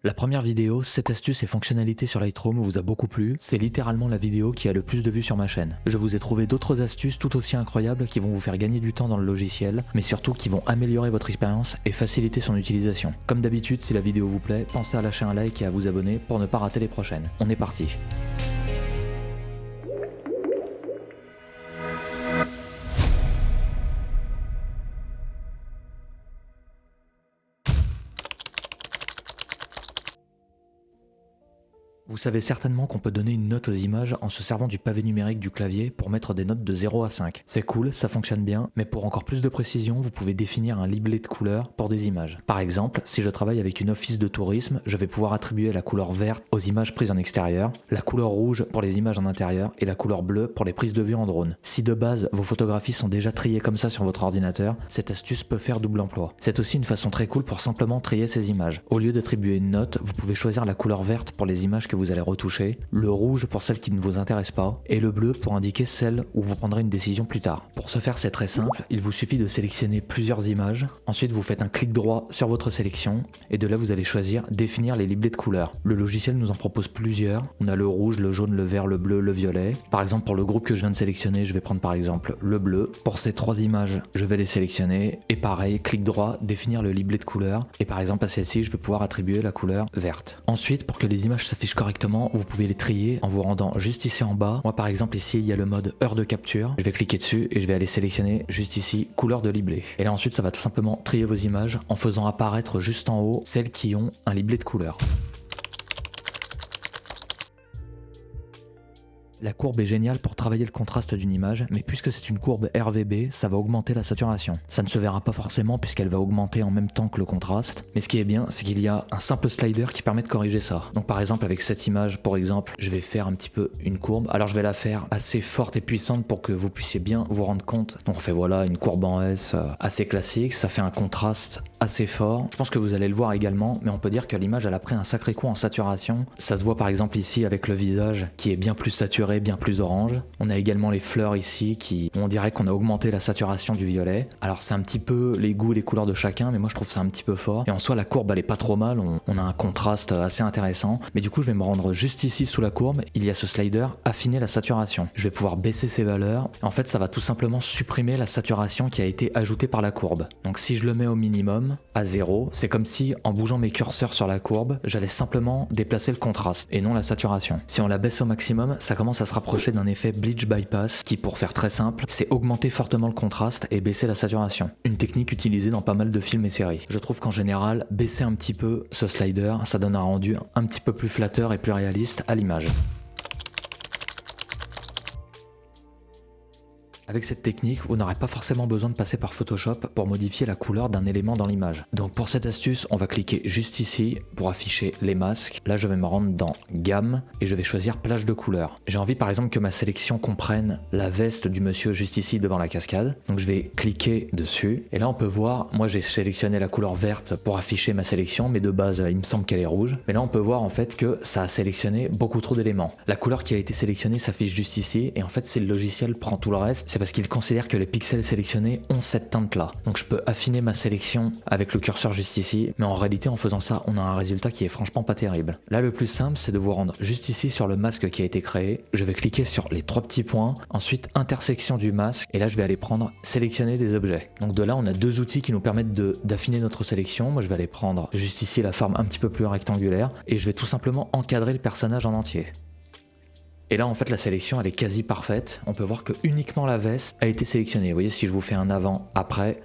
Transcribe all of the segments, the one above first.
La première vidéo, 7 astuces et fonctionnalités sur Lightroom vous a beaucoup plu, c'est littéralement la vidéo qui a le plus de vues sur ma chaîne. Je vous ai trouvé d'autres astuces tout aussi incroyables qui vont vous faire gagner du temps dans le logiciel, mais surtout qui vont améliorer votre expérience et faciliter son utilisation. Comme d'habitude, si la vidéo vous plaît, pensez à lâcher un like et à vous abonner pour ne pas rater les prochaines. On est parti. Vous savez certainement qu'on peut donner une note aux images en se servant du pavé numérique du clavier pour mettre des notes de 0 à 5. C'est cool, ça fonctionne bien, mais pour encore plus de précision, vous pouvez définir un libellé de couleurs pour des images. Par exemple, si je travaille avec une office de tourisme, je vais pouvoir attribuer la couleur verte aux images prises en extérieur, la couleur rouge pour les images en intérieur et la couleur bleue pour les prises de vue en drone. Si de base, vos photographies sont déjà triées comme ça sur votre ordinateur, cette astuce peut faire double emploi. C'est aussi une façon très cool pour simplement trier ces images. Au lieu d'attribuer une note, vous pouvez choisir la couleur verte pour les images que vous allez retoucher, le rouge pour celles qui ne vous intéressent pas, et le bleu pour indiquer celles où vous prendrez une décision plus tard. Pour ce faire, c'est très simple, il vous suffit de sélectionner plusieurs images, ensuite vous faites un clic droit sur votre sélection, et de là vous allez choisir définir les liblets de couleurs. Le logiciel nous en propose plusieurs, on a le rouge, le jaune, le vert, le bleu, le violet. Par exemple pour le groupe que je viens de sélectionner, je vais prendre par exemple le bleu. Pour ces 3 images, je vais les sélectionner, et pareil, clic droit, définir le libellé de couleurs, et par exemple à celle-ci, je vais pouvoir attribuer la couleur verte. Ensuite, pour que les images s'affichent correctement, vous pouvez les trier en vous rendant juste ici en bas. Moi par exemple ici il y a le mode heure de capture, je vais cliquer dessus et je vais aller sélectionner juste ici couleur de libellé. Et là ensuite ça va tout simplement trier vos images en faisant apparaître juste en haut celles qui ont un libellé de couleur. La courbe est géniale pour travailler le contraste d'une image, mais puisque c'est une courbe RVB, ça va augmenter la saturation. Ça ne se verra pas forcément puisqu'elle va augmenter en même temps que le contraste, mais ce qui est bien, c'est qu'il y a un simple slider qui permet de corriger ça. Donc par exemple avec cette image, pour exemple, je vais faire un petit peu une courbe. Alors je vais la faire assez forte et puissante pour que vous puissiez bien vous rendre compte. Donc on fait voilà une courbe en S assez classique, ça fait un contraste assez fort. Je pense que vous allez le voir également, mais on peut dire que l'image elle a pris un sacré coup en saturation. Ça se voit par exemple ici avec le visage qui est bien plus saturé, bien plus orange. On a également les fleurs ici qui, on dirait qu'on a augmenté la saturation du violet. Alors c'est un petit peu les goûts et les couleurs de chacun, mais moi je trouve ça un petit peu fort. Et en soi la courbe elle est pas trop mal, on a un contraste assez intéressant. Mais du coup je vais me rendre juste ici sous la courbe, il y a ce slider affiner la saturation. Je vais pouvoir baisser ces valeurs. En fait ça va tout simplement supprimer la saturation qui a été ajoutée par la courbe. Donc si je le mets au minimum, à 0, c'est comme si en bougeant mes curseurs sur la courbe, j'allais simplement déplacer le contraste et non la saturation. Si on la baisse au maximum, ça commence à se rapprocher d'un effet bleach bypass qui, pour faire très simple, c'est augmenter fortement le contraste et baisser la saturation. Une technique utilisée dans pas mal de films et séries. Je trouve qu'en général, baisser un petit peu ce slider, ça donne un rendu un petit peu plus flatteur et plus réaliste à l'image. Avec cette technique, vous n'aurez pas forcément besoin de passer par Photoshop pour modifier la couleur d'un élément dans l'image. Donc pour cette astuce, on va cliquer juste ici pour afficher les masques. Là, je vais me rendre dans Gamme et je vais choisir Plage de couleurs. J'ai envie par exemple que ma sélection comprenne la veste du monsieur juste ici devant la cascade. Donc je vais cliquer dessus et là on peut voir, moi j'ai sélectionné la couleur verte pour afficher ma sélection, mais de base il me semble qu'elle est rouge. Mais là on peut voir en fait que ça a sélectionné beaucoup trop d'éléments. La couleur qui a été sélectionnée s'affiche juste ici et en fait si le logiciel prend tout le reste, c'est parce qu'il considère que les pixels sélectionnés ont cette teinte là. Donc je peux affiner ma sélection avec le curseur juste ici, mais en réalité en faisant ça on a un résultat qui est franchement pas terrible. Là le plus simple c'est de vous rendre juste ici sur le masque qui a été créé, je vais cliquer sur les 3 petits points, ensuite intersection du masque et là je vais aller prendre sélectionner des objets. Donc de là on a 2 outils qui nous permettent d'affiner notre sélection. Moi je vais aller prendre juste ici la forme un petit peu plus rectangulaire et je vais tout simplement encadrer le personnage en entier. Et là en fait la sélection elle est quasi parfaite, on peut voir que uniquement la veste a été sélectionnée. Vous voyez si je vous fais un avant, après,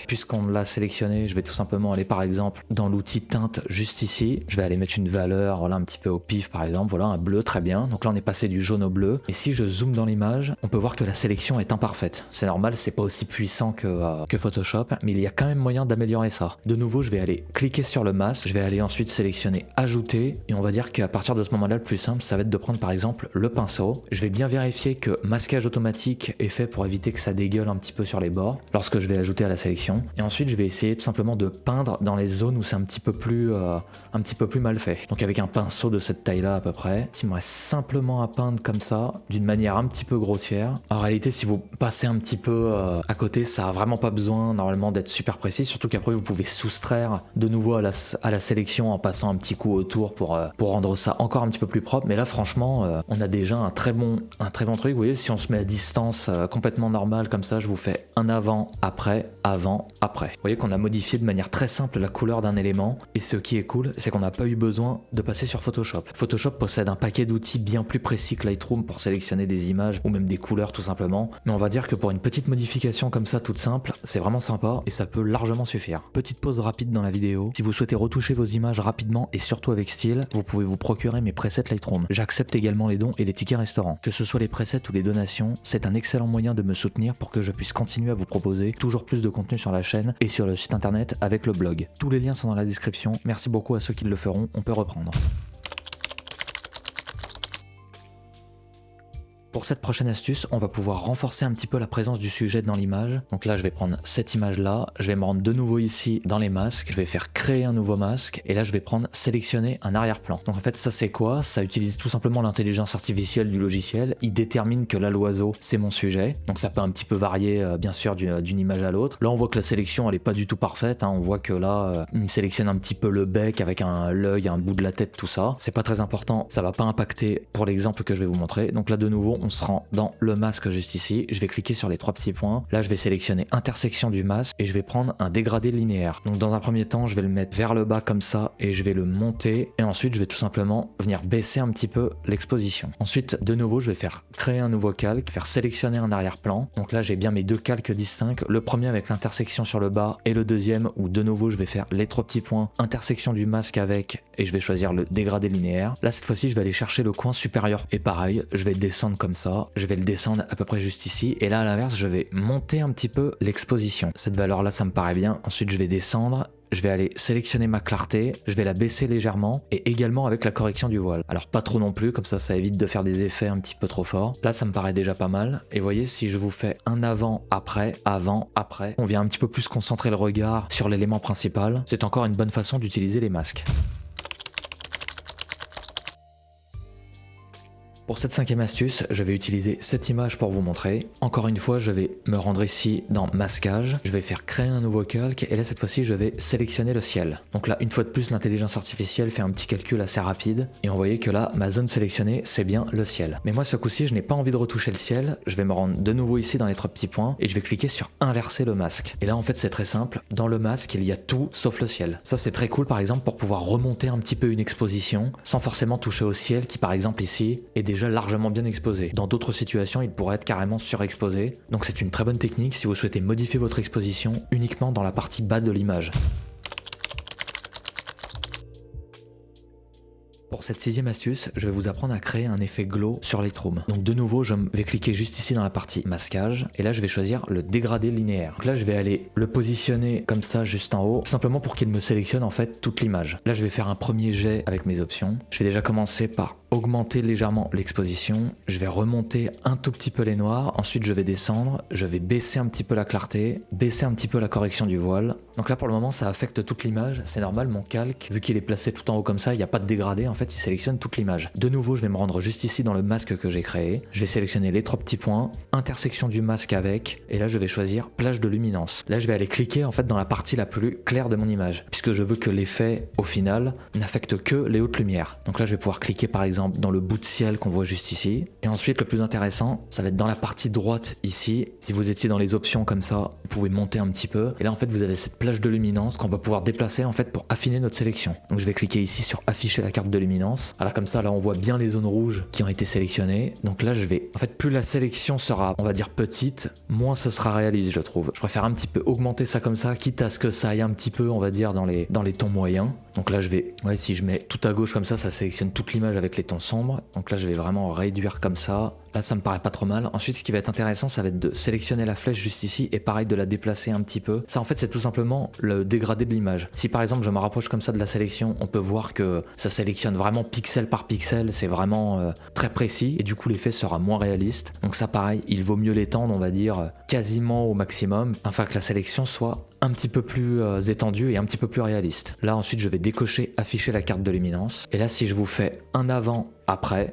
puisqu'on l'a sélectionné, je vais tout simplement aller par exemple dans l'outil teinte juste ici, je vais aller mettre une valeur voilà, un petit peu au pif par exemple, voilà un bleu très bien, donc là on est passé du jaune au bleu, et si je zoome dans l'image, on peut voir que la sélection est imparfaite. C'est normal, c'est pas aussi puissant que Photoshop, mais il y a quand même moyen d'améliorer ça. De nouveau je vais aller cliquer sur le masque, je vais aller ensuite sélectionner ajouter, et on va dire qu'à partir de ce moment là le plus simple ça va être de prendre par exemple le pinceau. Je vais bien vérifier que masquage automatique est fait pour éviter que ça dégueule un petit peu sur les bords lorsque je vais ajouter à la sélection. Et ensuite je vais essayer tout simplement de peindre dans les zones où c'est un petit peu plus mal fait. Donc avec un pinceau de cette taille là à peu près, il me reste simplement à peindre comme ça, d'une manière un petit peu grossière. En réalité si vous passez un petit peu à côté, ça a vraiment pas besoin normalement d'être super précis, surtout qu'après vous pouvez soustraire de nouveau à la sélection en passant un petit coup autour pour rendre ça encore un petit peu plus propre. Mais là franchement on a déjà un très bon truc. Vous voyez, si on se met à distance complètement normale comme ça, je vous fais un avant, après, avant, après. Vous voyez qu'on a modifié de manière très simple la couleur d'un élément, et ce qui est cool, c'est qu'on n'a pas eu besoin de passer sur Photoshop. Photoshop possède un paquet d'outils bien plus précis que Lightroom pour sélectionner des images ou même des couleurs tout simplement, mais on va dire que pour une petite modification comme ça toute simple, c'est vraiment sympa et ça peut largement suffire. Petite pause rapide dans la vidéo, si vous souhaitez retoucher vos images rapidement et surtout avec style, vous pouvez vous procurer mes presets Lightroom. J'accepte également les dons et les tickets restaurants. Que ce soit les presets ou les donations, c'est un excellent moyen de me soutenir pour que je puisse continuer à vous proposer toujours plus de contenu sur la chaîne et sur le site internet avec le blog. Tous les liens sont dans la description, merci beaucoup à ceux qui le feront, on peut reprendre. Pour cette prochaine astuce, on va pouvoir renforcer un petit peu la présence du sujet dans l'image. Donc là, je vais prendre cette image-là, je vais me rendre de nouveau ici dans les masques, je vais faire créer un nouveau masque, et là, je vais prendre sélectionner un arrière-plan. Donc en fait, ça c'est quoi? Ça utilise tout simplement l'intelligence artificielle du logiciel. Il détermine que là, l'oiseau, c'est mon sujet. Donc ça peut un petit peu varier, bien sûr, d'une image à l'autre. Là, on voit que la sélection, elle est pas du tout parfaite. On voit que là, il me sélectionne un petit peu le bec avec l'œil, un bout de la tête, tout ça. C'est pas très important, ça va pas impacter pour l'exemple que je vais vous montrer. Donc là, de nouveau, on se rend dans le masque juste ici, je vais cliquer sur les trois petits points, là je vais sélectionner intersection du masque et je vais prendre un dégradé linéaire. Donc dans un premier temps je vais le mettre vers le bas comme ça et je vais le monter et ensuite je vais tout simplement venir baisser un petit peu l'exposition. Ensuite de nouveau je vais faire créer un nouveau calque, faire sélectionner un arrière-plan. Donc là j'ai bien mes deux calques distincts, le premier avec l'intersection sur le bas et le deuxième où de nouveau je vais faire les trois petits points, intersection du masque avec et je vais choisir le dégradé linéaire. Là cette fois-ci je vais aller chercher le coin supérieur et pareil je vais descendre comme ça, je vais le descendre à peu près juste ici et là à l'inverse je vais monter un petit peu l'exposition. Cette valeur là ça me paraît bien, ensuite je vais descendre, je vais aller sélectionner ma clarté, je vais la baisser légèrement et également avec la correction du voile. Alors pas trop non plus, comme ça évite de faire des effets un petit peu trop forts. Là ça me paraît déjà pas mal et voyez si je vous fais un avant, après, on vient un petit peu plus concentrer le regard sur l'élément principal. C'est encore une bonne façon d'utiliser les masques. Pour cette cinquième astuce, je vais utiliser cette image pour vous montrer. Encore une fois, je vais me rendre ici dans masquage, je vais faire créer un nouveau calque et là cette fois-ci je vais sélectionner le ciel. Donc là une fois de plus l'intelligence artificielle fait un petit calcul assez rapide et on voyait que là ma zone sélectionnée c'est bien le ciel. Mais moi ce coup-ci je n'ai pas envie de retoucher le ciel, je vais me rendre de nouveau ici dans les trois petits points et je vais cliquer sur inverser le masque. Et là en fait c'est très simple, dans le masque il y a tout sauf le ciel. Ça c'est très cool par exemple pour pouvoir remonter un petit peu une exposition sans forcément toucher au ciel qui par exemple ici est déjà largement bien exposé. Dans d'autres situations, il pourrait être carrément surexposé. Donc c'est une très bonne technique si vous souhaitez modifier votre exposition uniquement dans la partie bas de l'image. Pour cette sixième astuce, je vais vous apprendre à créer un effet glow sur Lightroom. Donc de nouveau, je vais cliquer juste ici dans la partie masquage et là je vais choisir le dégradé linéaire. Donc là je vais aller le positionner comme ça juste en haut, simplement pour qu'il me sélectionne en fait toute l'image. Là je vais faire un premier jet avec mes options. Je vais déjà commencer par augmenter légèrement l'exposition, je vais remonter un tout petit peu les noirs, ensuite je vais descendre, je vais baisser un petit peu la clarté, baisser un petit peu la correction du voile. Donc là pour le moment ça affecte toute l'image, c'est normal, mon calque, vu qu'il est placé tout en haut comme ça, il n'y a pas de dégradé, en fait il sélectionne toute l'image. De nouveau je vais me rendre juste ici dans le masque que j'ai créé, je vais sélectionner les trois petits points, intersection du masque avec, et là je vais choisir plage de luminance. Là je vais aller cliquer en fait dans la partie la plus claire de mon image, puisque je veux que l'effet au final n'affecte que les hautes lumières. Donc là je vais pouvoir cliquer par exemple dans le bout de ciel qu'on voit juste ici. Et ensuite le plus intéressant, ça va être dans la partie droite ici. Si vous étiez dans les options comme ça, vous pouvez monter un petit peu. Et là en fait vous avez cette plage de luminance qu'on va pouvoir déplacer en fait pour affiner notre sélection. Donc je vais cliquer ici sur afficher la carte de luminance. Alors comme ça là on voit bien les zones rouges qui ont été sélectionnées. Donc là je vais, en fait plus la sélection sera on va dire petite, moins ce sera réaliste je trouve. Je préfère un petit peu augmenter ça comme ça, quitte à ce que ça aille un petit peu on va dire dans les tons moyens. Donc là je vais, si je mets tout à gauche comme ça sélectionne toute l'image avec les tons sombres. Donc là je vais vraiment réduire comme ça. Là ça me paraît pas trop mal. Ensuite ce qui va être intéressant ça va être de sélectionner la flèche juste ici et pareil de la déplacer un petit peu. Ça en fait c'est tout simplement le dégradé de l'image. Si par exemple je me rapproche comme ça de la sélection, on peut voir que ça sélectionne vraiment pixel par pixel, c'est vraiment très précis et du coup l'effet sera moins réaliste. Donc ça pareil, il vaut mieux l'étendre on va dire quasiment au maximum afin que la sélection soit un petit peu plus étendue et un petit peu plus réaliste. Là ensuite je vais décocher afficher la carte de luminance et là si je vous fais un avant, après,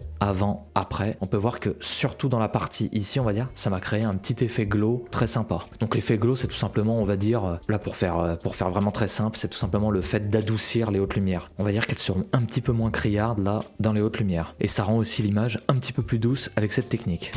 on peut voir que surtout dans la partie ici on va dire, ça m'a créé un petit effet glow très sympa. Donc l'effet glow c'est tout simplement on va dire, là pour faire vraiment très simple, c'est tout simplement le fait d'adoucir les hautes lumières. On va dire qu'elles seront un petit peu moins criardes là dans les hautes lumières. Et ça rend aussi l'image un petit peu plus douce avec cette technique.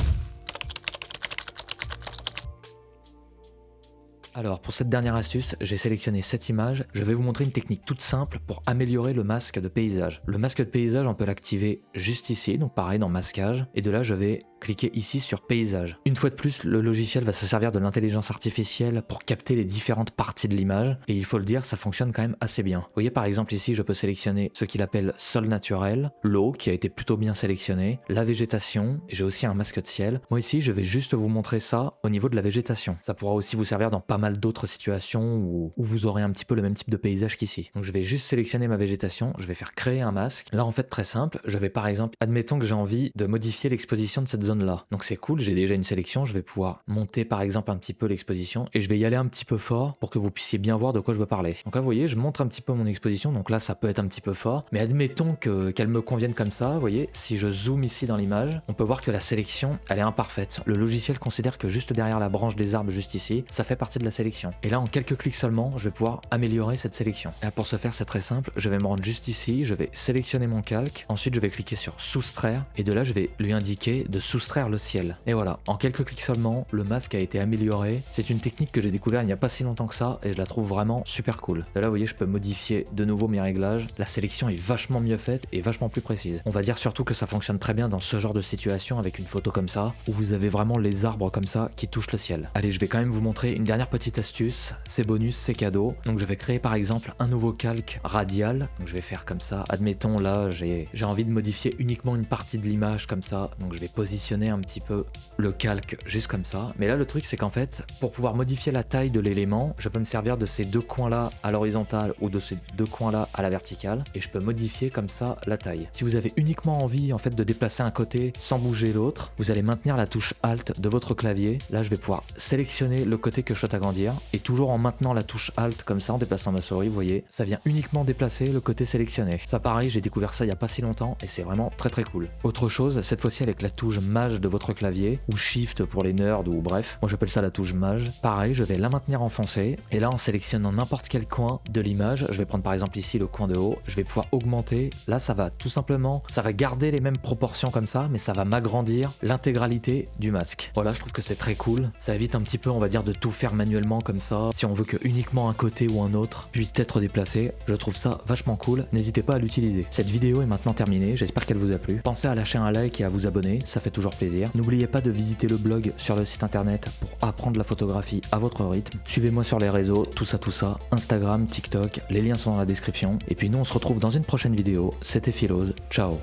Alors pour cette dernière astuce, j'ai sélectionné cette image, je vais vous montrer une technique toute simple pour améliorer le masque de paysage. Le masque de paysage on peut l'activer juste ici, donc pareil dans masquage, et de là je vais cliquer ici sur paysage. Une fois de plus, le logiciel va se servir de l'intelligence artificielle pour capter les différentes parties de l'image, et il faut le dire, ça fonctionne quand même assez bien. Vous voyez par exemple ici, je peux sélectionner ce qu'il appelle sol naturel, l'eau qui a été plutôt bien sélectionnée, la végétation, et j'ai aussi un masque de ciel. Moi ici, je vais juste vous montrer ça au niveau de la végétation. Ça pourra aussi vous servir dans pas mal d'autres situations où vous aurez un petit peu le même type de paysage qu'ici. Donc je vais juste sélectionner ma végétation, je vais faire créer un masque. Là en fait très simple, je vais par exemple, admettons que j'ai envie de modifier l'exposition de cette zone là. Donc c'est cool, j'ai déjà une sélection, je vais pouvoir monter par exemple un petit peu l'exposition et je vais y aller un petit peu fort pour que vous puissiez bien voir de quoi je veux parler. Donc là vous voyez, je montre un petit peu mon exposition, donc là ça peut être un petit peu fort, mais admettons qu'elle me convienne comme ça, vous voyez, si je zoome ici dans l'image, on peut voir que la sélection elle est imparfaite. Le logiciel considère que juste derrière la branche des arbres juste ici, ça fait partie de la sélection. Et là en quelques clics seulement, je vais pouvoir améliorer cette sélection. Et pour ce faire c'est très simple, je vais me rendre juste ici, je vais sélectionner mon calque, ensuite je vais cliquer sur soustraire et de là je vais lui indiquer de soustraire le ciel. Et voilà, en quelques clics seulement, le masque a été amélioré. C'est une technique que j'ai découvert il n'y a pas si longtemps que ça et je la trouve vraiment super cool. Et là vous voyez, je peux modifier de nouveau mes réglages. La sélection est vachement mieux faite et vachement plus précise. On va dire surtout que ça fonctionne très bien dans ce genre de situation avec une photo comme ça, où vous avez vraiment les arbres comme ça qui touchent le ciel. Allez, je vais quand même vous montrer une dernière petite astuce. C'est bonus, c'est cadeau. Donc je vais créer par exemple un nouveau calque radial. Donc je vais faire comme ça. Admettons là, j'ai envie de modifier uniquement une partie de l'image comme ça. Donc je vais positionner un petit peu le calque juste comme ça. Mais là le truc c'est qu'en fait, pour pouvoir modifier la taille de l'élément, je peux me servir de ces deux coins là à l'horizontale ou de ces deux coins là à la verticale et je peux modifier comme ça la taille. Si vous avez uniquement envie en fait de déplacer un côté sans bouger l'autre, vous allez maintenir la touche Alt de votre clavier. Là je vais pouvoir sélectionner le côté que je souhaite agrandir et toujours en maintenant la touche Alt comme ça en déplaçant ma souris, vous voyez, ça vient uniquement déplacer le côté sélectionné. Ça pareil, j'ai découvert ça il y a pas si longtemps et c'est vraiment très très cool. Autre chose, cette fois-ci avec la touche Maj de votre clavier ou Shift pour les nerds ou bref, moi j'appelle ça la touche Maj. Pareil, je vais la maintenir enfoncée et là en sélectionnant n'importe quel coin de l'image, je vais prendre par exemple ici le coin de haut, je vais pouvoir augmenter. Là ça va tout simplement, ça va garder les mêmes proportions comme ça, mais ça va m'agrandir l'intégralité du masque. Voilà, je trouve que c'est très cool. Ça évite un petit peu, on va dire, de tout faire manuellement comme ça. Si on veut que uniquement un côté ou un autre puisse être déplacé, je trouve ça vachement cool. N'hésitez pas à l'utiliser. Cette vidéo est maintenant terminée, j'espère qu'elle vous a plu. Pensez à lâcher un like et à vous abonner, ça fait toujours plaisir. N'oubliez pas de visiter le blog sur le site internet pour apprendre la photographie à votre rythme. Suivez-moi sur les réseaux, tout ça, Instagram, TikTok, les liens sont dans la description. Et puis nous on se retrouve dans une prochaine vidéo. C'était Philose, ciao.